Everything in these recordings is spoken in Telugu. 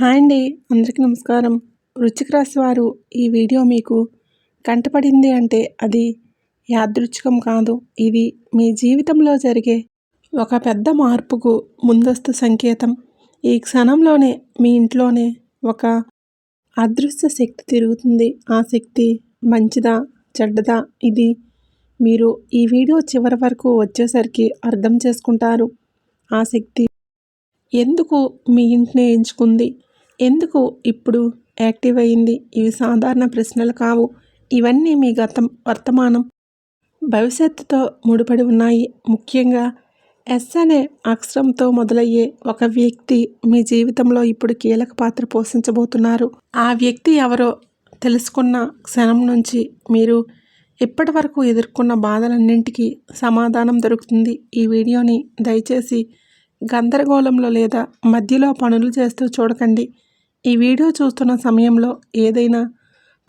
హాయ్ అండి. అందరికీ నమస్కారం. వృశ్చిక రాశి వారు ఈ వీడియో మీకు కంటపడింది అంటే అది యాదృచ్ఛికం కాదు. ఇది మీ జీవితంలో జరిగే ఒక పెద్ద మార్పుకు ముందస్తు సంకేతం. ఈ క్షణంలోనే మీ ఇంట్లోనే ఒక అదృశ్య శక్తి తిరుగుతుంది. ఆ శక్తి మంచిదా చెడ్డదా ఇది మీరు ఈ వీడియో చివరి వరకు వచ్చేసరికి అర్థం చేసుకుంటారు. ఆ శక్తి ఎందుకు మీ ఇంటిని ఎంచుకుంది, ఎందుకు ఇప్పుడు యాక్టివ్ అయింది? ఇవి సాధారణ ప్రశ్నలు కావు. ఇవన్నీ మీ గతం, వర్తమానం, భవిష్యత్తుతో ముడిపడి ఉన్నాయి. ముఖ్యంగా ఎస్ అనే అక్షరంతో మొదలయ్యే ఒక వ్యక్తి మీ జీవితంలో ఇప్పుడు కీలక పాత్ర పోషించబోతున్నారు. ఆ వ్యక్తి ఎవరో తెలుసుకున్న క్షణం నుంచి మీరు ఇప్పటి వరకు ఎదుర్కొన్న బాధలన్నింటికీ సమాధానం దొరుకుతుంది. ఈ వీడియోని దయచేసి గందరగోళంలో లేదా మధ్యలో పనులు చేస్తూ చూడకండి. ఈ వీడియో చూస్తున్న సమయంలో ఏదైనా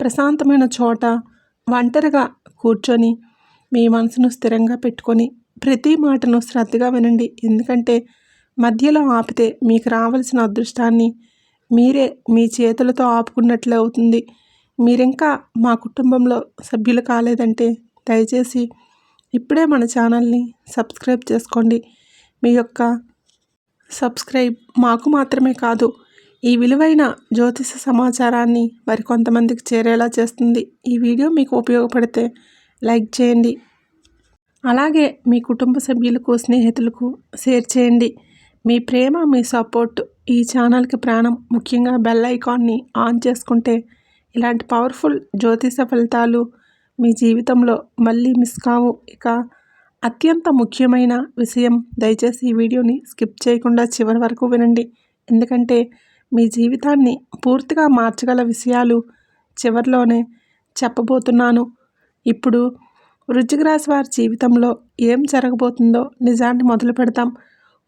ప్రశాంతమైన చోట ఒంటరిగా కూర్చొని మీ మనసును స్థిరంగా పెట్టుకొని ప్రతి మాటను శ్రద్ధగా వినండి. ఎందుకంటే మధ్యలో ఆపితే మీకు రావాల్సిన అదృష్టాన్ని మీరే మీ చేతులతో ఆపుకున్నట్లే అవుతుంది. మీరింకా మా కుటుంబంలో సభ్యులు కాలేదంటే దయచేసి ఇప్పుడే మన ఛానల్ని సబ్స్క్రైబ్ చేసుకోండి. మీ యొక్క సబ్స్క్రైబ్ మాకు మాత్రమే కాదు, ఈ విలువైన జ్యోతిష సమాచారాన్ని మరికొంతమందికి చేరేలా చేస్తుంది. ఈ వీడియో మీకు ఉపయోగపడితే లైక్ చేయండి. అలాగే మీ కుటుంబ సభ్యులకు, స్నేహితులకు షేర్ చేయండి. మీ ప్రేమ, మీ సపోర్ట్ ఈ ఛానల్కి ప్రాణం. ముఖ్యంగా బెల్ ఐకాన్ని ఆన్ చేసుకుంటే ఇలాంటి పవర్ఫుల్ జ్యోతిష ఫలితాలు మీ జీవితంలో మళ్ళీ మిస్ కావు. ఇక అత్యంత ముఖ్యమైన విషయం, దయచేసి ఈ వీడియోని స్కిప్ చేయకుండా చివరి వరకు వినండి. ఎందుకంటే మీ జీవితాన్ని పూర్తిగా మార్చగల విషయాలు చివరిలోనే చెప్పబోతున్నాను. ఇప్పుడు వృశ్చిక రాశి వారి జీవితంలో ఏం జరగబోతుందో నిజాన్ని మొదలు పెడతాం.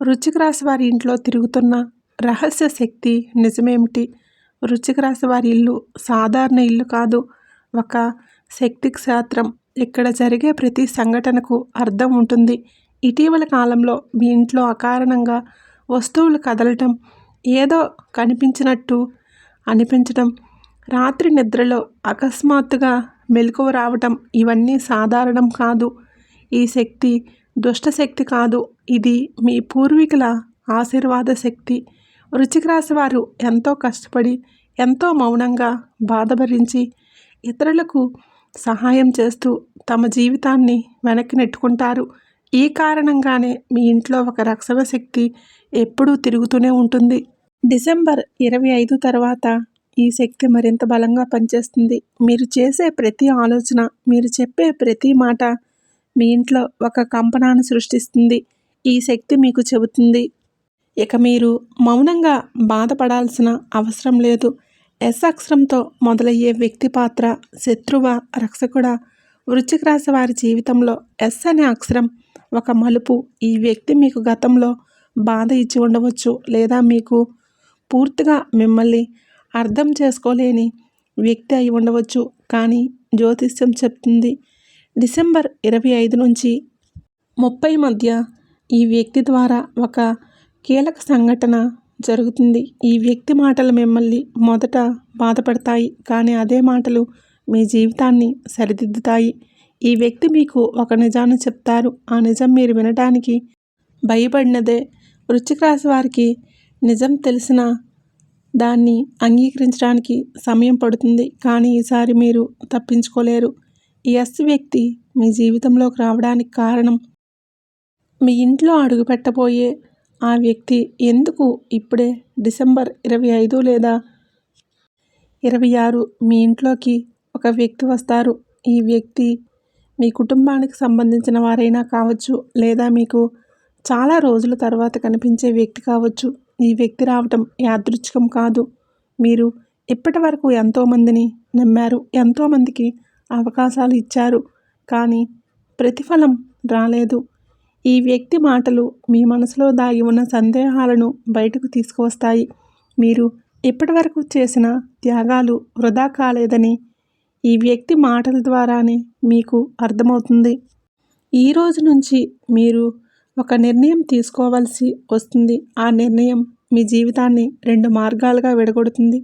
వృశ్చిక రాశి వారి ఇంట్లో తిరుగుతున్న రహస్య శక్తి నిజమేమిటి? వృశ్చిక రాశి వారి ఇల్లు సాధారణ ఇల్లు కాదు, ఒక శక్తి క్షేత్రం. ఇక్కడ జరిగే ప్రతి సంఘటనకు అర్థం ఉంటుంది. ఇటీవల కాలంలో మీ ఇంట్లో అకారణంగా వస్తువులు కదలటం, ఏదో కనిపించినట్టు అనిపించడం, రాత్రి నిద్రలో అకస్మాత్తుగా మెలకువ రావటం ఇవన్నీ సాధారణం కాదు. ఈ శక్తి దుష్టశక్తి కాదు, ఇది మీ పూర్వీకుల ఆశీర్వాద శక్తి. వృశ్చిక రాశి వారు ఎంతో కష్టపడి, ఎంతో మౌనంగా బాధభరించి ఇతరులకు సహాయం చేస్తూ తమ జీవితాన్ని వెనక్కి నెట్టుకుంటారు. ఈ కారణంగానే మీ ఇంట్లో ఒక రక్షణ శక్తి ఎప్పుడూ తిరుగుతూనే ఉంటుంది. డిసెంబర్ 25 తర్వాత ఈ శక్తి మరింత బలంగా పనిచేస్తుంది. మీరు చేసే ప్రతి ఆలోచన, మీరు చెప్పే ప్రతి మాట మీ ఇంట్లో ఒక కంపనాన్ని సృష్టిస్తుంది. ఈ శక్తి మీకు చెబుతుంది, ఇక మీరు మౌనంగా బాధపడాల్సిన అవసరం లేదు. ఎస్ అక్షరంతో మొదలయ్యే వ్యక్తి పాత్ర శత్రువ, రక్షకుడ? వృశ్చిక రాశి వారి జీవితంలో ఎస్ అనే అక్షరం ఒక మలుపు. ఈ వ్యక్తి మీకు గతంలో బాధ ఇచ్చి ఉండవచ్చు, లేదా మీకు పూర్తిగా మిమ్మల్ని అర్థం చేసుకోలేని వ్యక్తి అయి ఉండవచ్చు. కానీ జ్యోతిష్యం చెప్తుంది డిసెంబర్ 25 నుంచి 30 మధ్య ఈ వ్యక్తి ద్వారా ఒక కీలక సంఘటన జరుగుతుంది. ఈ వ్యక్తి మాటలు మిమ్మల్ని మొదట బాధపడతాయి, కానీ అదే మాటలు మీ జీవితాన్ని సరిదిద్దుతాయి. ఈ వ్యక్తి మీకు ఒక నిజాన్ని చెప్తారు. ఆ నిజం మీరు వినడానికి భయపడినదే. వృశ్చిక రాశి వారికి నిజం తెలిసిన దాన్ని అంగీకరించడానికి సమయం పడుతుంది, కానీ ఈసారి మీరు తప్పించుకోలేరు. ఈ ఎస్ వ్యక్తి మీ జీవితంలోకి రావడానికి కారణం, మీ ఇంట్లో అడుగుపెట్టబోయే ఆ వ్యక్తి ఎందుకు ఇప్పుడే డిసెంబర్ 25 లేదా 26 మీ ఇంట్లోకి ఒక వ్యక్తి వస్తారు. ఈ వ్యక్తి మీ కుటుంబానికి సంబంధించిన వారైనా కావచ్చు, లేదా మీకు చాలా రోజుల తర్వాత కనిపించే వ్యక్తి కావచ్చు. ఈ వ్యక్తి రావటం యాదృచ్ఛికం కాదు. మీరు ఇప్పటి వరకు ఎంతోమందిని నమ్మారు, ఎంతోమందికి అవకాశాలు ఇచ్చారు, కానీ ప్రతిఫలం రాలేదు. ఈ వ్యక్తి మాటలు మీ మనసులో దాగి ఉన్న సందేహాలను బయటకు తీసుకువస్తాయి. మీరు ఇప్పటి వరకు చేసిన త్యాగాలు వృధా కాలేదని ఈ వ్యక్తి మాటల ద్వారానే మీకు అర్థమవుతుంది. ఈ రోజు నుంచి మీరు ఒక నిర్ణయం తీసుకోవాల్సి వస్తుంది. ఆ నిర్ణయం మీ జీవితాన్ని 2 మార్గాలుగా విడగొడుతుంది.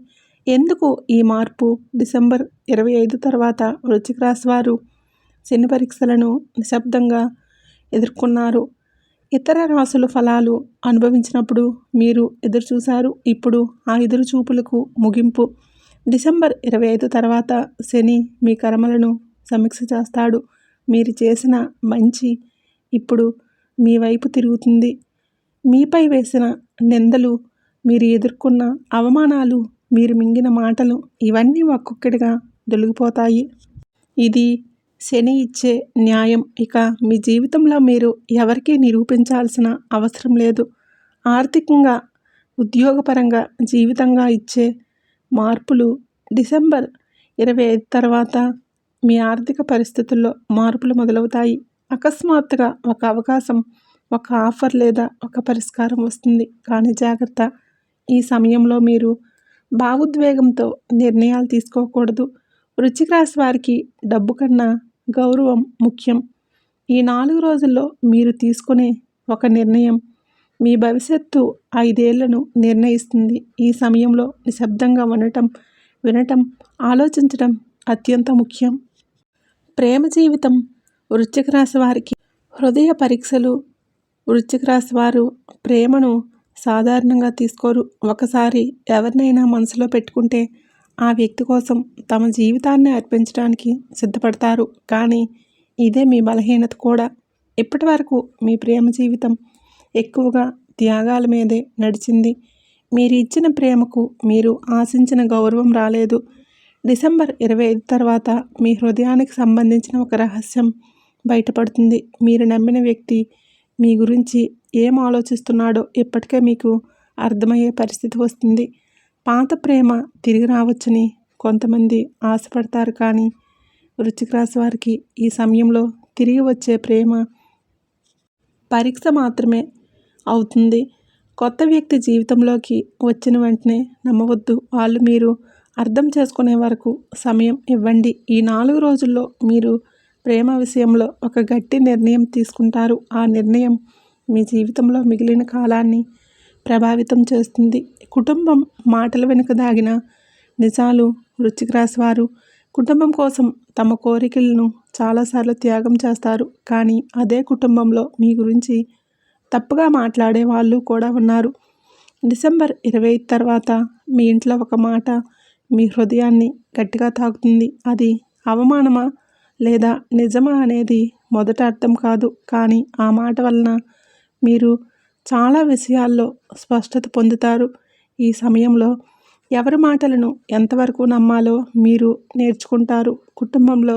ఎందుకు ఈ మార్పు? డిసెంబర్ 25 తర్వాత వృశ్చిక రాశి వారు శని పరీక్షలను నిశ్శబ్దంగా ఎదుర్కొన్నారు. ఇతర రాశుల ఫలాలు అనుభవించినప్పుడు మీరు ఎదురుచూశారు. ఇప్పుడు ఆ ఎదురుచూపులకు ముగింపు. డిసెంబర్ 25 తర్వాత శని మీ కర్మలను సమీక్ష చేస్తాడు. మీరు చేసిన మంచి ఇప్పుడు మీ వైపు తిరుగుతుంది. మీపై వేసిన నిందలు, మీరు ఎదుర్కొన్న అవమానాలు, మీరు మింగిన మాటలు ఇవన్నీ ఒక్కొక్కటిగా తొలగిపోతాయి. ఇది శని ఇచ్చే న్యాయం. ఇక మీ జీవితంలో మీరు ఎవరికీ నిరూపించాల్సిన అవసరం లేదు. ఆర్థికంగా, ఉద్యోగపరంగా, జీవితంగా ఇచ్చే మార్పులు. డిసెంబర్ 25 తర్వాత మీ ఆర్థిక పరిస్థితుల్లో మార్పులు మొదలవుతాయి. అకస్మాత్తుగా ఒక అవకాశం, ఒక ఆఫర్ లేదా ఒక పరిష్కారం వస్తుంది. కానీ జాగ్రత్త, ఈ సమయంలో మీరు భావోద్వేగంతో నిర్ణయాలు తీసుకోకూడదు. వృశ్చిక రాశి వారికి డబ్బు కన్నా గౌరవం ముఖ్యం. ఈ 4 రోజుల్లో మీరు తీసుకునే ఒక నిర్ణయం మీ భవిష్యత్తు 5 ఏళ్లను నిర్ణయిస్తుంది. ఈ సమయంలో నిశ్శబ్దంగా వినటం, ఆలోచించడం అత్యంత ముఖ్యం. ప్రేమ జీవితం. వృశ్చిక రాశి వారికి హృదయ పరీక్షలు. వృశ్చిక రాశి వారు ప్రేమను సాధారణంగా తీసుకోరు. ఒకసారి ఎవరినైనా మనసులో పెట్టుకుంటే ఆ వ్యక్తి కోసం తమ జీవితాన్ని అర్పించడానికి సిద్ధపడతారు. కానీ ఇదే మీ బలహీనత కూడా. ఇప్పటి వరకు మీ ప్రేమ జీవితం ఎక్కువగా త్యాగాల మీదే నడిచింది. మీరు ఇచ్చిన ప్రేమకు మీరు ఆశించిన గౌరవం రాలేదు. డిసెంబర్ 25 తర్వాత మీ హృదయానికి సంబంధించిన ఒక రహస్యం బయటపడుతుంది. మీరు నమ్మిన వ్యక్తి మీ గురించి ఏం ఆలోచిస్తున్నాడో ఇప్పటికే మీకు అర్థమయ్యే పరిస్థితి వస్తుంది. పాత ప్రేమ తిరిగి రావచ్చని కొంతమంది ఆశపడతారు. కానీ వృశ్చిక రాశి వారికి ఈ సమయంలో తిరిగి వచ్చే ప్రేమ పరీక్ష మాత్రమే అవుతుంది. కొత్త వ్యక్తి జీవితంలోకి వచ్చిన వెంటనే నమ్మవద్దు. వాళ్ళు మీరు అర్థం చేసుకునే వరకు సమయం ఇవ్వండి. ఈ 4 రోజుల్లో మీరు ప్రేమ విషయంలో ఒక గట్టి నిర్ణయం తీసుకుంటారు. ఆ నిర్ణయం మీ జీవితంలో మిగిలిన కాలాన్ని ప్రభావితం చేస్తుంది. కుటుంబం. మాటల వెనుక దాగిన నిజాలు. వృశ్చిక రాశి వారు కుటుంబం కోసం తమ కోరికలను చాలాసార్లు త్యాగం చేస్తారు. కానీ అదే కుటుంబంలో మీ గురించి తప్పుగా మాట్లాడే వాళ్ళు కూడా ఉన్నారు. డిసెంబర్ 25 తర్వాత మీ ఇంట్లో ఒక మాట మీ హృదయాన్ని గట్టిగా తాకుతుంది. అది అవమానమా లేదా నిజమా అనేది మొదట అర్థం కాదు. కానీ ఆ మాట వలన మీరు చాలా విషయాల్లో స్పష్టత పొందుతారు. ఈ సమయంలో ఎవరి మాటలను ఎంతవరకు నమ్మాలో మీరు నేర్చుకుంటారు. కుటుంబంలో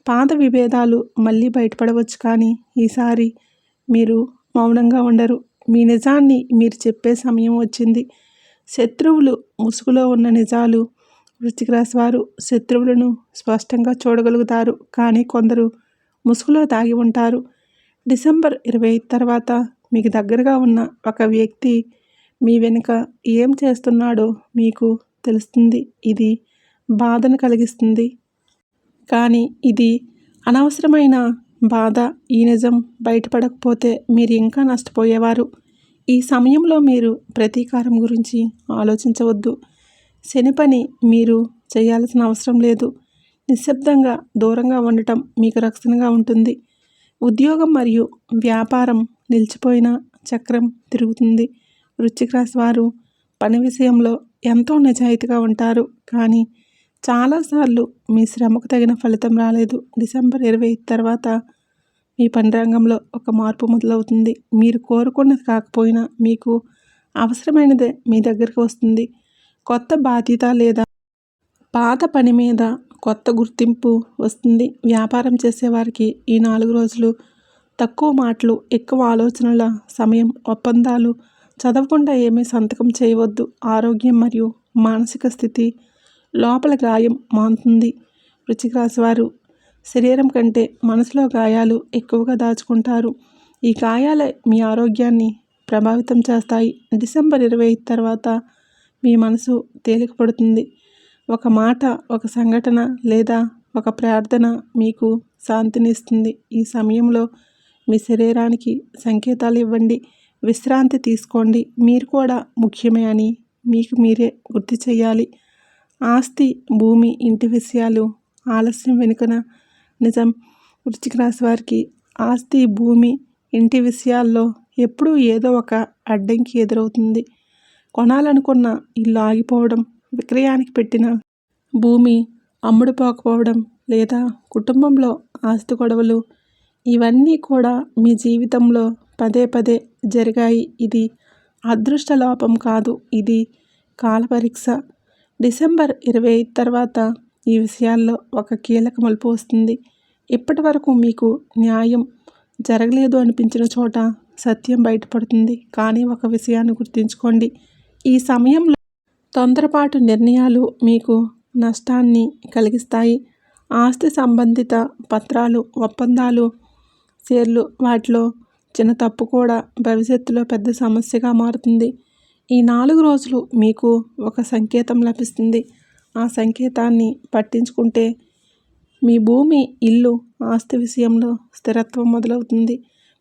పాత విభేదాలు మళ్ళీ బయటపడవచ్చు. కానీ ఈసారి మీరు మౌనంగా ఉండరు. మీ నిజాన్ని మీరు చెప్పే సమయం వచ్చింది. శత్రువులు ముసుగులో ఉన్న నిజాలు. వృశ్చిక రాశి వారు శత్రువులను స్పష్టంగా చూడగలుగుతారు. కానీ కొందరు ముసుగులో దాగి ఉంటారు. డిసెంబర్ 25 తర్వాత మీకు దగ్గరగా ఉన్న ఒక వ్యక్తి మీ వెనుక ఏం చేస్తున్నాడో మీకు తెలుస్తుంది. ఇది బాధను కలిగిస్తుంది. కానీ ఇది అనవసరమైన బాధ. ఈ నిజం బయటపడకపోతే మీరు ఇంకా నష్టపోయేవారు. ఈ సమయంలో మీరు ప్రతీకారం గురించి ఆలోచించవద్దు. శని పని మీరు చేయాల్సిన అవసరం లేదు. నిశ్శబ్దంగా దూరంగా ఉండటం మీకు రక్షణగా ఉంటుంది. ఉద్యోగం మరియు వ్యాపారం. నిలిచిపోయిన చక్రం తిరుగుతుంది. వృశ్చిక రాశి వారు పని విషయంలో ఎంతో నిజాయితీగా ఉంటారు. కానీ చాలాసార్లు మీ శ్రమకు తగిన ఫలితం రాలేదు. డిసెంబర్ 25 తర్వాత మీ పని రంగంలో ఒక మార్పు మొదలవుతుంది. మీరు కోరుకున్నది కాకపోయినా మీకు అవసరమైనదే మీ దగ్గరికి వస్తుంది. కొత్త బాధ్యత లేదా పాత పని మీద కొత్త గుర్తింపు వస్తుంది. వ్యాపారం చేసేవారికి ఈ 4 రోజులు తక్కువ మాటలు, ఎక్కువ ఆలోచనల సమయం. ఒప్పందాలు చదవకుండా ఏమీ సంతకం చేయవద్దు. ఆరోగ్యం మరియు మానసిక స్థితి. లోపల గాయం మానుతుంది. వృశ్చిక రాశి వారు శరీరం కంటే మనసులో గాయాలు ఎక్కువగా దాచుకుంటారు. ఈ గాయాలే మీ ఆరోగ్యాన్ని ప్రభావితం చేస్తాయి. డిసెంబర్ 25 తర్వాత మీ మనసు తేలిక పడుతుంది. ఒక మాట, ఒక సంఘటన లేదా ఒక ప్రార్థన మీకు శాంతినిస్తుంది. ఈ సమయంలో మీ శరీరానికి సంకేతాలు ఇవ్వండి. విశ్రాంతి తీసుకోండి. మీరు కూడా ముఖ్యమే అని మీకు మీరే గుర్తు చేయాలి. ఆస్తి, భూమి, ఇంటి విషయాలు ఆలస్యం వెనుకన నిజం. వృశ్చిక రాశి వారికి ఆస్తి, భూమి, ఇంటి విషయాల్లో ఎప్పుడూ ఏదో ఒక అడ్డంకి ఎదురవుతుంది. కొనాలనుకున్న ఇల్లు ఆగిపోవడం, విక్రయానికి పెట్టిన భూమి అమ్ముడుపోకపోవడం, లేదా కుటుంబంలో ఆస్తి గొడవలు, ఇవన్నీ కూడా మీ జీవితంలో పదే పదే జరిగాయి. ఇది అదృష్ట లోపం కాదు, ఇది కాలపరీక్ష. డిసెంబర్ 25 తర్వాత ఈ విషయాల్లో ఒక కీలక మలుపు వస్తుంది. ఇప్పటి వరకు మీకు న్యాయం జరగలేదు అనిపించిన చోట సత్యం బయటపడుతుంది. కానీ ఒక విషయాన్ని గుర్తుంచుకోండి, ఈ సమయంలో తొందరపాటు నిర్ణయాలు మీకు నష్టాన్ని కలిగిస్తాయి. ఆస్తి సంబంధిత పత్రాలు, ఒప్పందాలు, షేర్లు, వాటిలో చిన్న తప్పు కూడా భవిష్యత్తులో పెద్ద సమస్యగా మారుతుంది. ఈ 4 రోజులు మీకు ఒక సంకేతం లభిస్తుంది. ఆ సంకేతాన్ని పట్టించుకుంటే మీ భూమి, ఇల్లు, ఆస్తి విషయంలో స్థిరత్వం మొదలవుతుంది.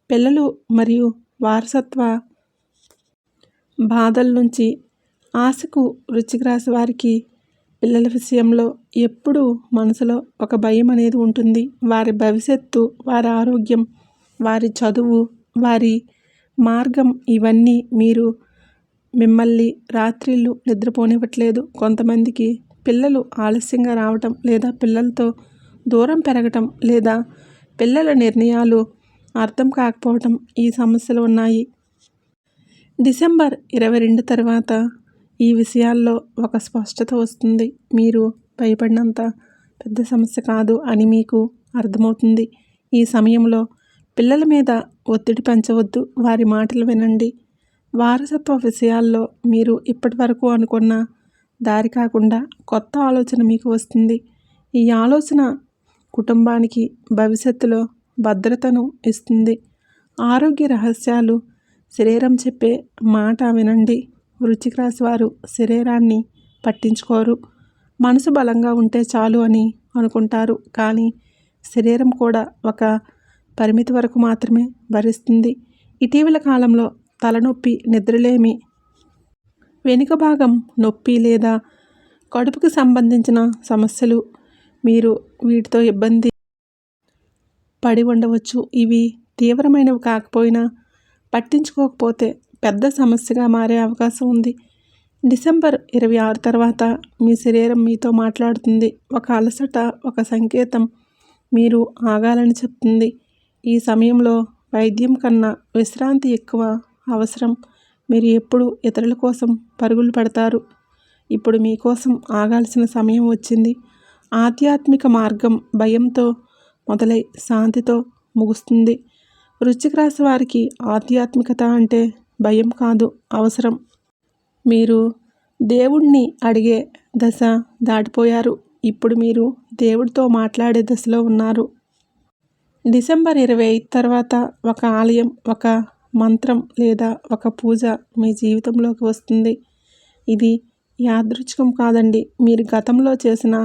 పిల్లలు మరియు వారసత్వ బాధల నుంచి ఆశకు వృశ్చిక రాశి వారికి పిల్లల విషయంలో ఎప్పుడూ మనసులో ఒక భయం అనేది ఉంటుంది. వారి భవిష్యత్తు, వారి ఆరోగ్యం, వారి చదువు, వారి మార్గం, ఇవన్నీ మిమ్మల్ని రాత్రిళ్ళు నిద్రపోనివ్వట్లేదు. కొంతమందికి పిల్లలు ఆలస్యంగా రావటం, లేదా పిల్లలతో దూరం పెరగటం, లేదా పిల్లల నిర్ణయాలు అర్థం కాకపోవటం, ఈ సమస్యలు ఉన్నాయి. డిసెంబర్ 22 తర్వాత ఈ విషయాల్లో ఒక స్పష్టత వస్తుంది. మీరు భయపడినంత పెద్ద సమస్య కాదు అని మీకు అర్థమవుతుంది. ఈ సమయంలో పిల్లల మీద ఒత్తిడి పెంచవద్దు, వారి మాటలు వినండి. వారసత్వ విషయాల్లో మీరు ఇప్పటి వరకు అనుకున్న దారి కాకుండా కొత్త ఆలోచన మీకు వస్తుంది. ఈ ఆలోచన కుటుంబానికి భవిష్యత్తులో భద్రతను ఇస్తుంది. ఆరోగ్య రహస్యాలు, శరీరం చెప్పే మాట వినండి. వృశ్చిక రాశి వారు శరీరాన్ని పట్టించుకోరు. మనసు బలంగా ఉంటే చాలు అని అనుకుంటారు. కానీ శరీరం కూడా ఒక పరిమితి వరకు మాత్రమే భరిస్తుంది. ఇటీవల కాలంలో తలనొప్పి, నిద్రలేమి, వెనుక భాగం నొప్పి లేదా కడుపుకు సంబంధించిన సమస్యలు, మీరు వీటితో ఇబ్బంది పడి ఉండవచ్చు. ఇవి తీవ్రమైనవి కాకపోయినా పట్టించుకోకపోతే పెద్ద సమస్యగా మారే అవకాశం ఉంది. డిసెంబర్ 26 తర్వాత మీ శరీరం మీతో మాట్లాడుతుంది. ఒక అలసట, ఒక సంకేతం మీరు ఆగాలని చెప్తుంది. ఈ సమయంలో వైద్యం కన్నా విశ్రాంతి ఎక్కువ అవసరం. మీరు ఎప్పుడు ఇతరుల కోసం పరుగులు పెడతారు. ఇప్పుడు మీకోసం ఆగాల్సిన సమయం వచ్చింది. ఆధ్యాత్మిక మార్గం భయంతో మొదలై శాంతితో ముగుస్తుంది. వృశ్చిక రాశి వారికి ఆధ్యాత్మికత అంటే భయం కాదు, అవసరం. మీరు దేవుణ్ణి అడిగే దశ దాటిపోయారు. ఇప్పుడు మీరు దేవుడితో మాట్లాడే దశలో ఉన్నారు. డిసెంబర్ 25 తర్వాత ఒక ఆలయం, ఒక మంత్రం లేదా ఒక పూజ మీ జీవితంలోకి వస్తుంది. ఇది యాదృచ్ఛికం కాదండి. మీరు గతంలో చేసిన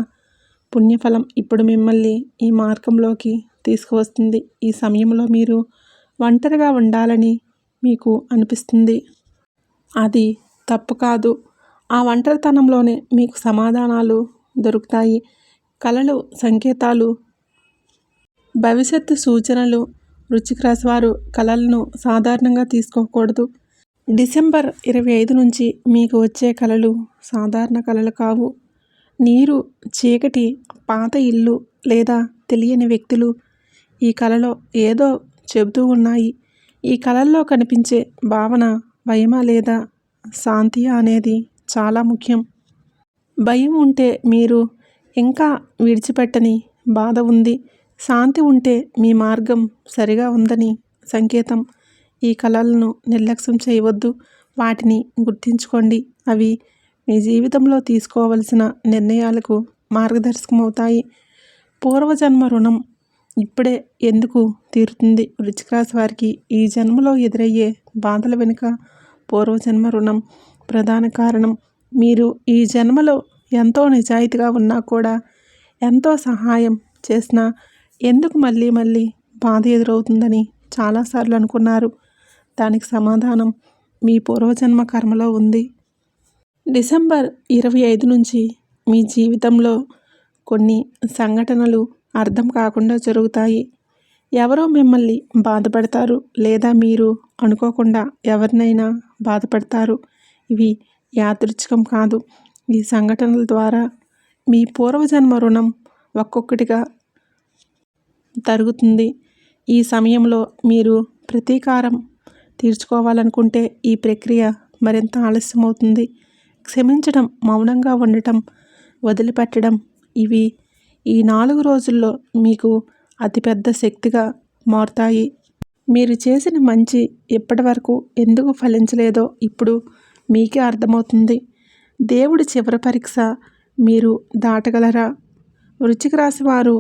పుణ్యఫలం ఇప్పుడు మిమ్మల్ని ఈ మార్గంలోకి తీసుకువస్తుంది. ఈ సమయంలో మీరు ఒంటరిగా ఉండాలని మీకు అనిపిస్తుంది. అది తప్పు కాదు. ఆ ఒంటరితనంలోనే మీకు సమాధానాలు దొరుకుతాయి. కలలు, సంకేతాలు, భవిష్యత్తు సూచనలు. వృశ్చిక రాశి వారు కలలను సాధారణంగా తీసుకోకూడదు. డిసెంబర్ 25 నుంచి మీకు వచ్చే కలలు సాధారణ కలలు కావు. నీరు, చీకటి, పాత ఇల్లు లేదా తెలియని వ్యక్తులు ఈ కలలో ఏదో చెబుతూ ఉన్నాయి. ఈ కలల్లో కనిపించే భావన భయమా లేదా శాంతియా అనేది చాలా ముఖ్యం. భయం ఉంటే మీరు ఇంకా విడిచిపెట్టని బాధ ఉంది. శాంతి ఉంటే మీ మార్గం సరిగా ఉందని సంకేతం. ఈ కలలను నిర్లక్ష్యం చేయవద్దు, వాటిని గుర్తుంచుకోండి. అవి మీ జీవితంలో తీసుకోవలసిన నిర్ణయాలకు మార్గదర్శకమవుతాయి. పూర్వజన్మ రుణం ఇప్పుడే ఎందుకు తీరుతుంది? వృశ్చిక రాశి వారికి ఈ జన్మలో ఎదురయ్యే బాధల వెనుక పూర్వజన్మ రుణం ప్రధాన కారణం. మీరు ఈ జన్మలో ఎంతో నిజాయితీగా ఉన్నా కూడా, ఎంతో సహాయం చేసినా ఎందుకు మళ్ళీ మళ్ళీ బాధ ఎదురవుతుందని చాలాసార్లు అనుకున్నారు. దానికి సమాధానం మీ పూర్వజన్మ కర్మలో ఉంది. డిసెంబర్ 25 నుంచి మీ జీవితంలో కొన్ని సంఘటనలు అర్థం కాకుండా జరుగుతాయి. ఎవరో మిమ్మల్ని బాధపెడతారు, లేదా మీరు అనుకోకుండా ఎవరినైనా బాధపెడతారు. ఇవి యాదృచ్ఛికం కాదు. ఈ సంఘటనల ద్వారా మీ పూర్వజన్మ రుణం ఒక్కొక్కటిగా తరుగుతుంది. ఈ సమయంలో మీరు ప్రతీకారం తీర్చుకోవాలనుకుంటే ఈ ప్రక్రియ మరింత ఆలస్యమవుతుంది. క్షమించడం, మౌనంగా ఉండటం, వదిలిపెట్టడం ఇవి ఈ 4 రోజుల్లో మీకు అతిపెద్ద శక్తిగా మారుతాయి. మీరు చేసిన మంచి ఇప్పటి వరకు ఎందుకు ఫలించలేదో ఇప్పుడు మీకే అర్థమవుతుంది. దేవుడి చివరి పరీక్ష మీరు దాటగలరా? వృశ్చిక రాశి వారు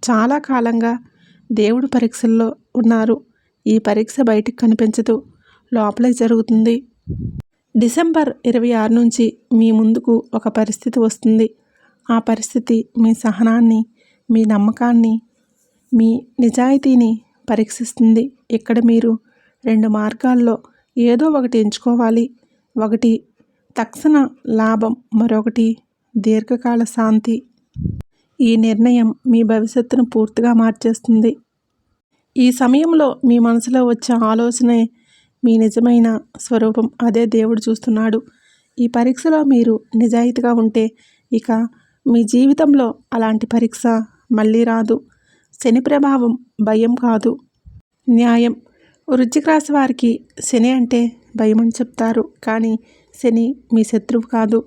చాలా కాలంగా దేవుడి పరీక్షల్లో ఉన్నారు. ఈ పరీక్ష బయటికి కనిపించదు, లోపలే జరుగుతుంది. డిసెంబర్ 26 నుంచి మీ ముందుకు ఒక పరిస్థితి వస్తుంది. ఆ పరిస్థితి మీ సహనాన్ని, మీ నమ్మకాన్ని, మీ నిజాయితీని పరీక్షిస్తుంది. ఇక్కడ మీరు 2 మార్గాల్లో ఏదో ఒకటి ఎంచుకోవాలి. ఒకటి తక్షణ లాభం, మరొకటి దీర్ఘకాల శాంతి. ఈ నిర్ణయం మీ భవిష్యత్తును పూర్తిగా మార్చేస్తుంది. ఈ సమయంలో మీ మనసులో వచ్చే ఆలోచనే మీ నిజమైన స్వరూపం. అదే దేవుడు చూస్తున్నాడు. ఈ పరీక్షలో మీరు నిజాయితీగా ఉంటే ఇక మీ జీవితంలో అలాంటి పరీక్ష మళ్ళీ రాదు. శని ప్రభావం భయం కాదు, న్యాయం. వృశ్చిక రాశి వారికి శని అంటే భయం అని చెప్తారు, కానీ శని మీ శత్రువు కాదు.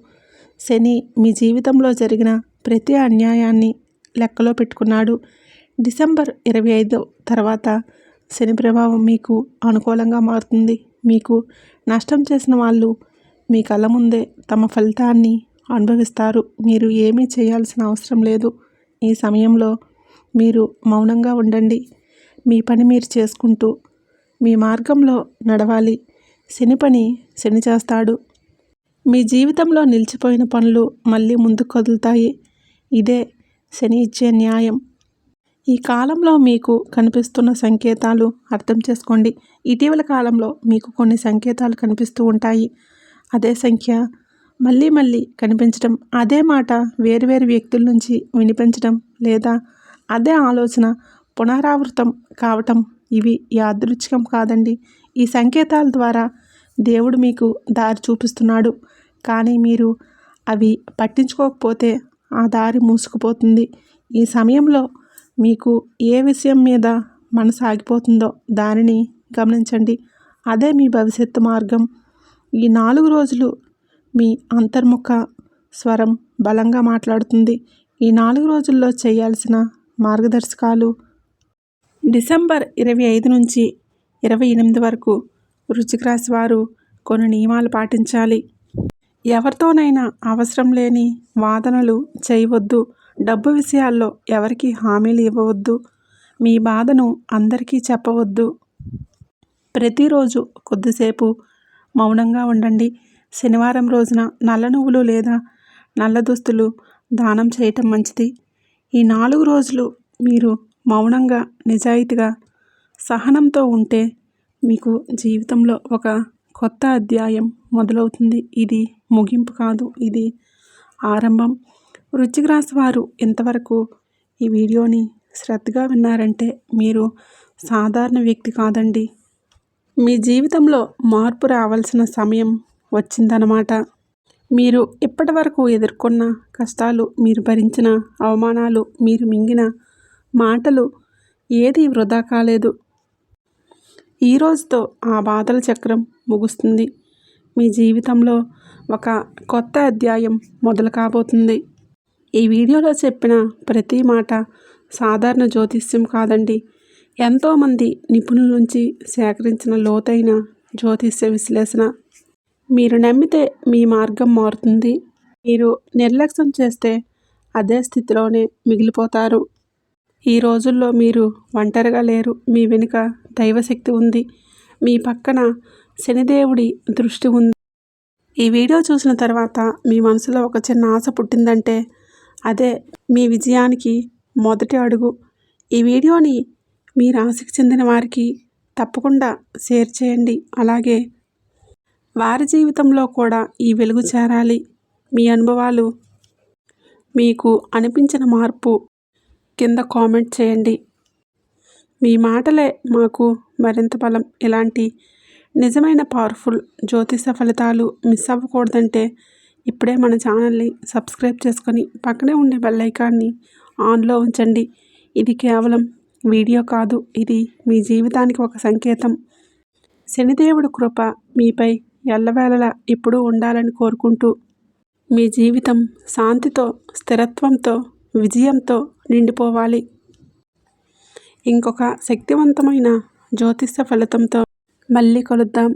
శని మీ జీవితంలో జరిగిన ప్రతి అన్యాయాన్ని లెక్కలో పెట్టుకున్నాడు. డిసెంబర్ 25 తర్వాత శని ప్రభావం మీకు అనుకూలంగా మారుతుంది. మీకు నష్టం చేసిన వాళ్ళు మీ కళ్ళ ముందే తమ ఫలితాన్ని అనుభవిస్తారు. మీరు ఏమీ చేయాల్సిన అవసరం లేదు. ఈ సమయంలో మీరు మౌనంగా ఉండండి. మీ పని మీరు చేసుకుంటూ మీ మార్గంలో నడవాలి. శని పని శని చేస్తాడు. మీ జీవితంలో నిలిచిపోయిన పనులు మళ్ళీ ముందుకు కదులుతాయి. ఇదే శని ఇచ్చే న్యాయం. ఈ కాలంలో మీకు కనిపిస్తున్న సంకేతాలు అర్థం చేసుకోండి. ఇటీవల కాలంలో మీకు కొన్ని సంకేతాలు కనిపిస్తూ ఉంటాయి. అదే సంఖ్య మళ్ళీ మళ్ళీ కనిపించడం, అదే మాట వేరువేరు వ్యక్తుల నుంచి వినిపించడం, లేదా అదే ఆలోచన పునరావృతం కావటం ఇవి యాదృచ్ఛికం కాదండి. ఈ సంకేతాల ద్వారా దేవుడు మీకు దారి చూపిస్తున్నాడు. కానీ మీరు అవి పట్టించుకోకపోతే ఆ దారి మూసుకుపోతుంది. ఈ సమయంలో మీకు ఏ విషయం మీద మనసు ఆగిపోతుందో దానిని గమనించండి. అదే మీ భవిష్యత్తు మార్గం. ఈ 4 రోజులు మీ అంతర్ముఖ స్వరం బలంగా మాట్లాడుతుంది. ఈ 4 రోజుల్లో చేయాల్సిన మార్గదర్శకాలు. డిసెంబర్ 25 నుంచి 28 వరకు వృశ్చిక రాశి వారు కొన్ని నియమాలు పాటించాలి. ఎవరితోనైనా అవసరం లేని వాదనలు చేయవద్దు. డబ్బు విషయాల్లో ఎవరికి హామీలు ఇవ్వవద్దు. మీ బాధను అందరికీ చెప్పవద్దు. ప్రతిరోజు కొద్దిసేపు మౌనంగా ఉండండి. శనివారం రోజున నల్ల నువ్వులు లేదా నల్ల దుస్తులు దానం చేయటం మంచిది. ఈ 4 రోజులు మీరు మౌనంగా, నిజాయితీగా, సహనంతో ఉంటే మీకు జీవితంలో ఒక కొత్త అధ్యాయం మొదలవుతుంది. ఇది ముగింపు కాదు, ఇది ఆరంభం. వృశ్చిక రాశి వారు ఇంతవరకు ఈ వీడియోని శ్రద్ధగా విన్నారంటే మీరు సాధారణ వ్యక్తి కాదండి. మీ జీవితంలో మార్పు రావాల్సిన సమయం వచ్చిందన్నమాట. మీరు ఇప్పటి వరకు ఎదుర్కొన్న కష్టాలు, మీరు భరించిన అవమానాలు, మీరు మింగిన మాటలు ఏది వృధా కాలేదు. ఈ రోజుతో ఆ బాధల చక్రం ముగుస్తుంది. మీ జీవితంలో ఒక కొత్త అధ్యాయం మొదలు కాబోతుంది. ఈ వీడియోలో చెప్పిన ప్రతి మాట సాధారణ జ్యోతిష్యం కాదండి. ఎంతోమంది నిపుణుల నుంచి సేకరించిన లోతైన జ్యోతిష్య విశ్లేషణ. మీరు నమ్మితే మీ మార్గం మారుతుంది. మీరు నిర్లక్ష్యం చేస్తే అదే స్థితిలోనే మిగిలిపోతారు. ఈ రోజుల్లో మీరు ఒంటరిగా లేరు. మీ వెనుక దైవశక్తి ఉంది. మీ పక్కన శనిదేవుడి దృష్టి ఉంది. ఈ వీడియో చూసిన తర్వాత మీ మనసులో ఒక చిన్న ఆశ పుట్టిందంటే అదే మీ విజయానికి మొదటి అడుగు. ఈ వీడియోని మీ రాశికి చెందిన వారికి తప్పకుండా షేర్ చేయండి. అలాగే వారి జీవితంలో కూడా ఈ వెలుగు చేరాలి. మీ అనుభవాలు, మీకు అనిపించిన మార్పు కింద కామెంట్ చేయండి. మీ మాటలే మాకు మరింత బలం. ఇలాంటి నిజమైన పవర్ఫుల్ జ్యోతిష ఫలితాలు మిస్ అవ్వకూడదంటే ఇప్పుడే మన ఛానల్ని సబ్స్క్రైబ్ చేసుకొని పక్కనే ఉండే బెల్ ఐకాన్ని ఆన్లో ఉంచండి. ఇది కేవలం వీడియో కాదు, ఇది మీ జీవితానికి ఒక సంకేతం. శనిదేవుడు కృప మీపై ఎల్లవేళలా ఎప్పుడూ ఉండాలని కోరుకుంటూ మీ జీవితం శాంతితో, స్థిరత్వంతో, విజయంతో నిండిపోవాలి. ఇంకొక శక్తివంతమైన జ్యోతిష ఫలితంతో మళ్ళీ కలుద్దాం.